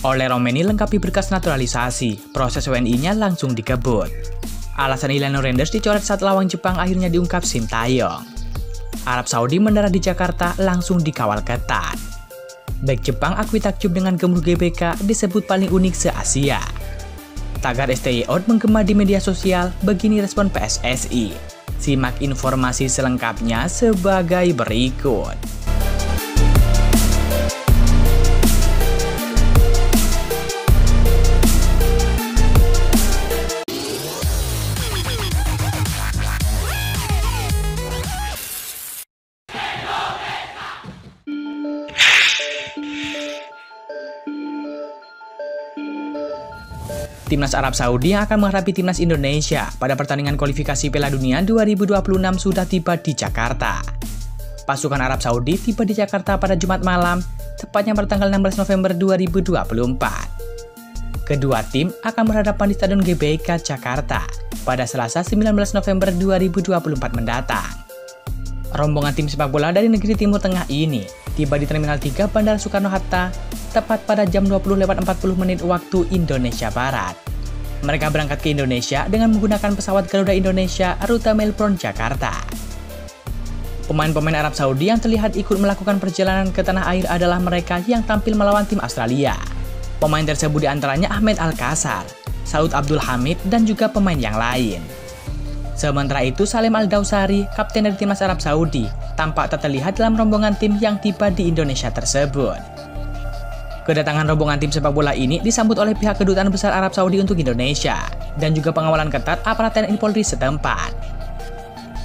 Oleh Romeni lengkapi berkas naturalisasi, proses WNI-nya langsung dikebut. Alasan Eleanor Renders dicoret saat lawang Jepang akhirnya diungkap Sintayong. Arab Saudi mendarat di Jakarta langsung dikawal ketat. Bek Jepang akui takjub dengan gemuruh GBK disebut paling unik se-Asia. Tagar STY Out menggema di media sosial, begini respon PSSI. Simak informasi selengkapnya sebagai berikut. Timnas Arab Saudi yang akan menghadapi Timnas Indonesia pada pertandingan kualifikasi Piala Dunia 2026 sudah tiba di Jakarta. Pasukan Arab Saudi tiba di Jakarta pada Jumat malam, tepatnya pada tanggal 16 November 2024. Kedua tim akan berhadapan di Stadion GBK Jakarta pada Selasa 19 November 2024 mendatang. Rombongan tim sepak bola dari negeri Timur Tengah ini tiba di Terminal 3 Bandara Soekarno-Hatta tepat pada jam 20.40 waktu Indonesia Barat. Mereka berangkat ke Indonesia dengan menggunakan pesawat Garuda Indonesia rute Melbourne, Jakarta. Pemain-pemain Arab Saudi yang terlihat ikut melakukan perjalanan ke tanah air adalah mereka yang tampil melawan tim Australia. Pemain tersebut diantaranya Ahmed Al-Kassar, Saud Abdul Hamid, dan juga pemain yang lain. Sementara itu, Salim Al-Dawsari, kapten dari timnas Arab Saudi, tampak tak terlihat dalam rombongan tim yang tiba di Indonesia tersebut. Kedatangan rombongan tim sepak bola ini disambut oleh pihak Kedutaan Besar Arab Saudi untuk Indonesia dan juga pengawalan ketat aparat TNI Polri setempat.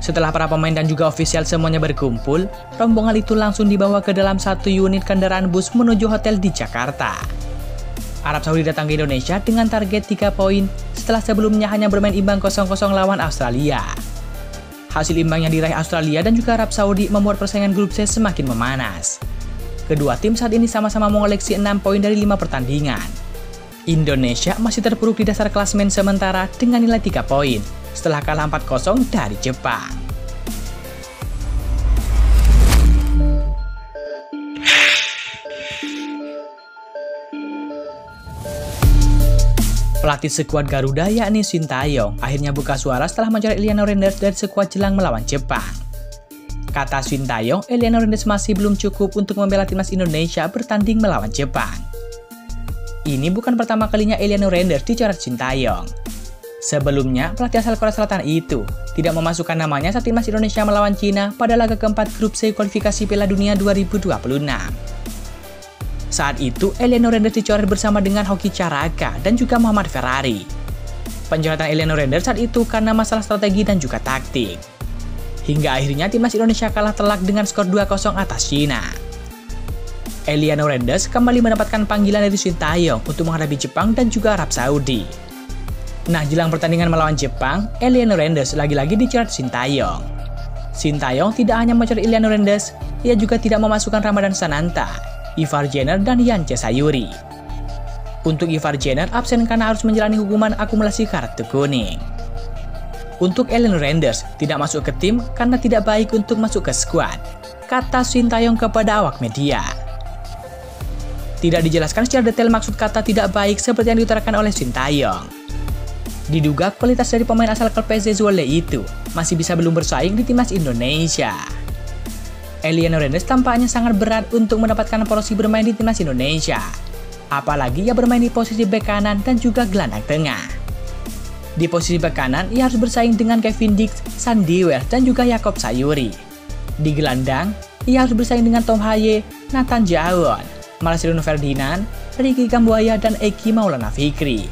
Setelah para pemain dan juga ofisial semuanya berkumpul, rombongan itu langsung dibawa ke dalam satu unit kendaraan bus menuju hotel di Jakarta. Arab Saudi datang ke Indonesia dengan target 3 poin setelah sebelumnya hanya bermain imbang 0-0 lawan Australia. Hasil imbang yang diraih Australia dan juga Arab Saudi membuat persaingan grup C semakin memanas. Kedua tim saat ini sama-sama mengoleksi 6 poin dari 5 pertandingan. Indonesia masih terpuruk di dasar klasemen sementara dengan nilai 3 poin setelah kalah 4-0 dari Jepang. Pelatih skuad Garuda yakni Sintayong akhirnya buka suara setelah mencoret Eleanor Renders dari skuad jelang melawan Jepang. Kata Sintayong, Eleanor Renders masih belum cukup untuk membela timnas Indonesia bertanding melawan Jepang. Ini bukan pertama kalinya Eleanor Renders dicoret Sintayong. Sebelumnya, pelatih asal Korea Selatan itu tidak memasukkan namanya saat timnas Indonesia melawan Cina pada laga keempat grup C kualifikasi Piala Dunia 2026. Saat itu, Eleanor Renders dicoret bersama dengan Hoki Caraka dan juga Muhammad Ferrari. Pencoretan Eleanor Renders saat itu karena masalah strategi dan juga taktik. Hingga akhirnya timnas Indonesia kalah telak dengan skor 2-0 atas Cina. Eleanor Renders kembali mendapatkan panggilan dari Sintayong untuk menghadapi Jepang dan juga Arab Saudi. Nah, jelang pertandingan melawan Jepang, Eleanor Renders lagi-lagi dicoret Sintayong. Sintayong tidak hanya mencoret Eleanor Renders, ia juga tidak memasukkan Ramadan Sananta, Ivar Jenner, dan Yance Sayuri. Untuk Ivar Jenner absen karena harus menjalani hukuman akumulasi kartu kuning. Untuk Eleanor Renders tidak masuk ke tim karena tidak baik untuk masuk ke skuad, kata Sintayong kepada awak media. Tidak dijelaskan secara detail maksud kata tidak baik seperti yang diutarakan oleh Sintayong. Diduga kualitas dari pemain asal klub PSV Zwolle itu masih bisa belum bersaing di timnas Indonesia. Eleanor Renders tampaknya sangat berat untuk mendapatkan porsi bermain di timnas Indonesia. Apalagi ia bermain di posisi bek kanan dan juga gelandang tengah. Di posisi bek kanan, ia harus bersaing dengan Kevin Dix, Sandy Wells, dan juga Yakob Sayuri. Di gelandang, ia harus bersaing dengan Tom Haye, Nathan Jawon, Marcelino Ferdinand, Ricky Kambuaya, dan Eki Maulana Fikri.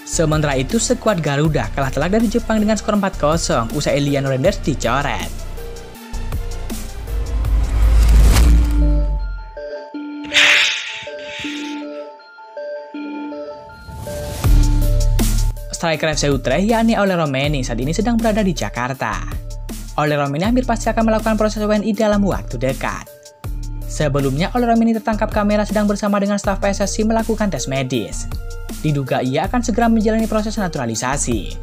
Sementara itu, skuad Garuda kalah telak dari Jepang dengan skor 4-0 usai Eleanor Renders dicoret. Striker FC Utrecht yakni Oleh Romeni saat ini sedang berada di Jakarta. Oleh Romeni hampir pasti akan melakukan proses WNI dalam waktu dekat. Sebelumnya, Oleh Romeni tertangkap kamera sedang bersama dengan staf PSSI melakukan tes medis. Diduga ia akan segera menjalani proses naturalisasi.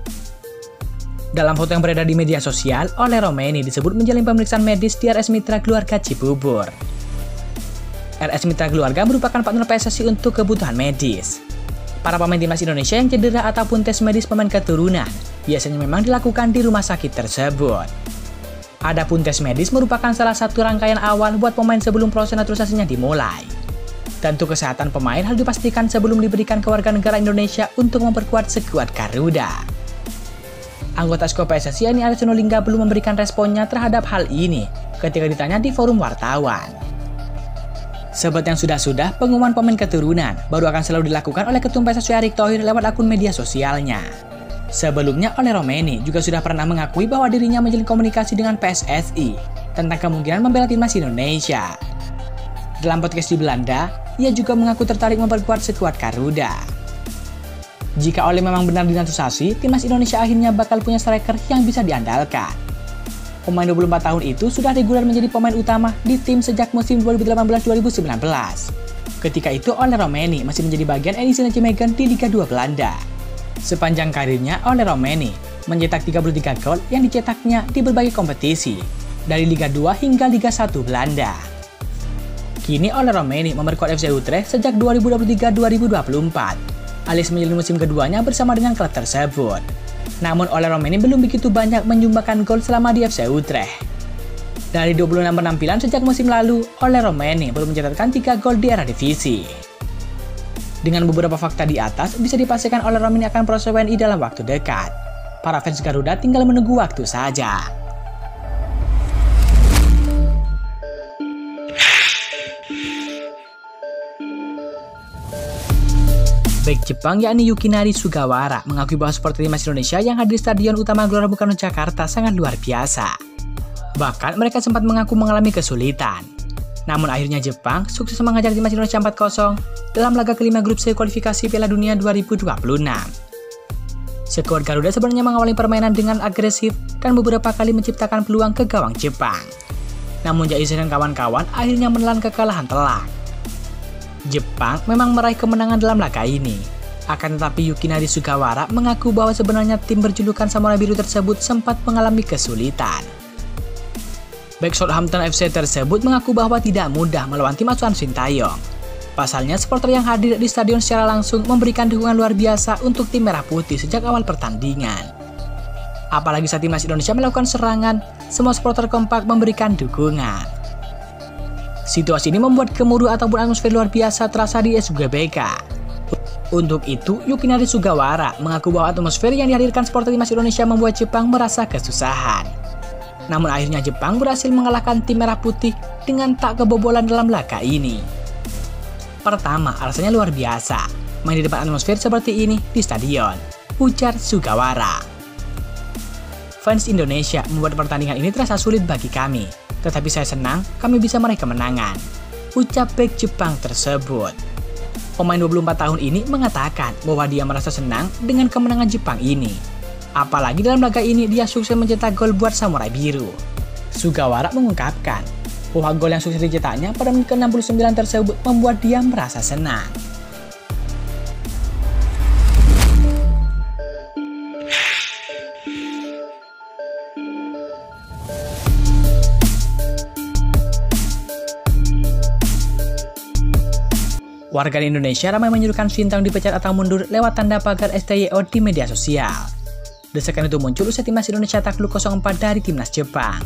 Dalam foto yang beredar di media sosial, Oleh Romeni disebut menjalani pemeriksaan medis di RS Mitra Keluarga Cibubur. RS Mitra Keluarga merupakan partner PSSI untuk kebutuhan medis. Para pemain timnas Indonesia yang cedera ataupun tes medis pemain keturunan biasanya memang dilakukan di rumah sakit tersebut. Adapun tes medis merupakan salah satu rangkaian awal buat pemain sebelum proses naturalisasinya dimulai. Tentu kesehatan pemain harus dipastikan sebelum diberikan ke warga negara Indonesia untuk memperkuat skuad Garuda. Anggota Skop PSSI yakni Aris Sinulinga belum memberikan responnya terhadap hal ini ketika ditanya di forum wartawan. Seperti yang sudah-sudah, pengumuman pemain keturunan baru akan selalu dilakukan oleh Ketum PSSI Erick Thohir lewat akun media sosialnya. Sebelumnya, Ole Romeni juga sudah pernah mengakui bahwa dirinya menjalin komunikasi dengan PSSI tentang kemungkinan membela timnas Indonesia. Dalam podcast di Belanda, ia juga mengaku tertarik memperkuat skuad Garuda. Jika Ole memang benar dinaturalisasi, timnas Indonesia akhirnya bakal punya striker yang bisa diandalkan. Pemain 24 tahun itu sudah reguler menjadi pemain utama di tim sejak musim 2018-2019. Ketika itu, Ole Romeni masih menjadi bagian edisi Nijmegen di Liga 2 Belanda. Sepanjang karirnya, Ole Romeni mencetak 33 gol yang dicetaknya di berbagai kompetisi, dari Liga 2 hingga Liga 1 Belanda. Kini Ole Romeni memperkuat FC Utrecht sejak 2023-2024, alias menjalani musim keduanya bersama dengan klub tersebut. Namun Ole Romeni belum begitu banyak menyumbangkan gol selama di FC Utrecht. Dari 26 penampilan sejak musim lalu, Ole Romeni baru mencatatkan 3 gol di Eredivisie. Dengan beberapa fakta di atas, bisa dipastikan Ole Romeni akan proses WNI dalam waktu dekat. Para fans Garuda tinggal menunggu waktu saja. Bek Jepang yakni Yukinari Sugawara mengakui bahwa supporter timnas Indonesia yang hadir di Stadion Utama Gelora Bung Karno Jakarta sangat luar biasa. Bahkan mereka sempat mengaku mengalami kesulitan. Namun akhirnya Jepang sukses mengajar timnas Indonesia 4-0 dalam laga kelima grup C kualifikasi Piala Dunia 2026. Skuad Garuda sebenarnya mengawali permainan dengan agresif dan beberapa kali menciptakan peluang ke gawang Jepang. Namun Jaisin dan kawan-kawan akhirnya menelan kekalahan telak. Jepang memang meraih kemenangan dalam laga ini. Akan tetapi Yukinari Sugawara mengaku bahwa sebenarnya tim berjulukan Samurai Biru tersebut sempat mengalami kesulitan. Bek Southampton FC tersebut mengaku bahwa tidak mudah melawan tim asuhan Sintayong. Pasalnya, supporter yang hadir di stadion secara langsung memberikan dukungan luar biasa untuk tim Merah Putih sejak awal pertandingan. Apalagi saat timnas Indonesia melakukan serangan, semua supporter kompak memberikan dukungan. Situasi ini membuat gemuruh ataupun atmosfer luar biasa terasa di SGBK. Untuk itu, Yukinari Sugawara mengaku bahwa atmosfer yang dihadirkan supporter timnas Indonesia membuat Jepang merasa kesusahan. Namun akhirnya Jepang berhasil mengalahkan tim Merah Putih dengan tak kebobolan dalam laga ini. Pertama, alasannya luar biasa, main di depan atmosfer seperti ini di stadion, ujar Sugawara. Fans Indonesia membuat pertandingan ini terasa sulit bagi kami. Tetapi saya senang kami bisa meraih kemenangan, ucap bek Jepang tersebut. Pemain 24 tahun ini mengatakan bahwa dia merasa senang dengan kemenangan Jepang ini. Apalagi dalam laga ini dia sukses mencetak gol buat Samurai Biru. Sugawara mengungkapkan bahwa gol yang sukses dicetaknya pada menit ke-69 tersebut membuat dia merasa senang. Warga Indonesia ramai menyuruhkan Sintayong dipecat atau mundur lewat tanda pagar STYO di media sosial. Desakan itu muncul usai timnas Indonesia takluk 0-4 dari timnas Jepang.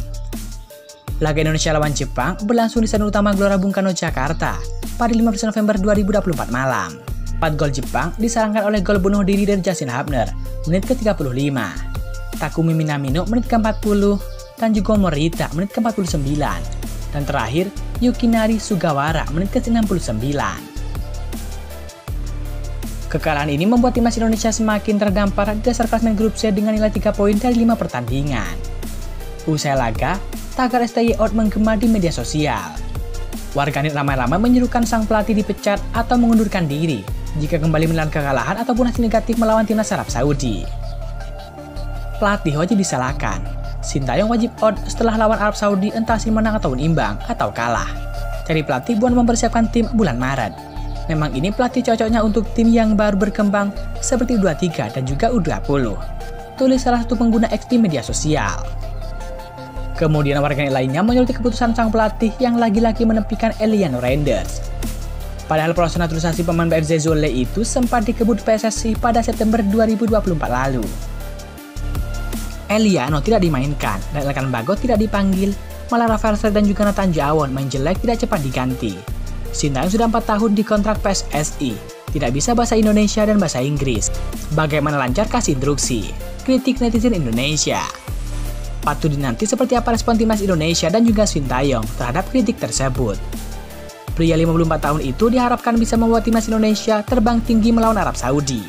Laga Indonesia lawan Jepang berlangsung di Stadion Utama Gelora Bung Karno Jakarta pada 15 November 2024 malam. 4 gol Jepang disalangkan oleh gol bunuh diri dari Justin Hubner menit ke-35, Takumi Minamino menit ke-40, dan juga Morita menit ke-49, dan terakhir Yukinari Sugawara menit ke-69. Kekalahan ini membuat timnas Indonesia semakin terdampar di dasar klasemen grup C dengan nilai 3 poin dari 5 pertandingan. Usai laga, tagar STYO menggema di media sosial. Warganet ramai-ramai menyerukan sang pelatih dipecat atau mengundurkan diri jika kembali menelan kekalahan ataupun hasil negatif melawan timnas Arab Saudi. Pelatih wajib disalahkan. Sintayong wajib out setelah lawan Arab Saudi entah hasil menang ataupun imbang atau kalah. Cari pelatih buat mempersiapkan tim bulan Maret. Memang ini pelatih cocoknya untuk tim yang baru berkembang seperti U23 dan juga U20, tulis salah satu pengguna X di media sosial. Kemudian warganet lainnya menyoroti keputusan sang pelatih yang lagi-lagi menepikan Eliano Reinders. Padahal proses naturalisasi pemain BRZ Zwolle itu sempat dikebut PSSI pada September 2024 lalu. Eliano tidak dimainkan dan Elkan Bagot tidak dipanggil, malah Rafael Streit dan juga Nathan Jawon main jelek tidak cepat diganti. Sintayong sudah 4 tahun di kontrak PSSI, tidak bisa bahasa Indonesia dan bahasa Inggris. Bagaimana lancar kasih instruksi? Kritik netizen Indonesia. Patut dinanti seperti apa respon timnas Indonesia dan juga Sintayong terhadap kritik tersebut. Pria 54 tahun itu diharapkan bisa membuat timnas Indonesia terbang tinggi melawan Arab Saudi.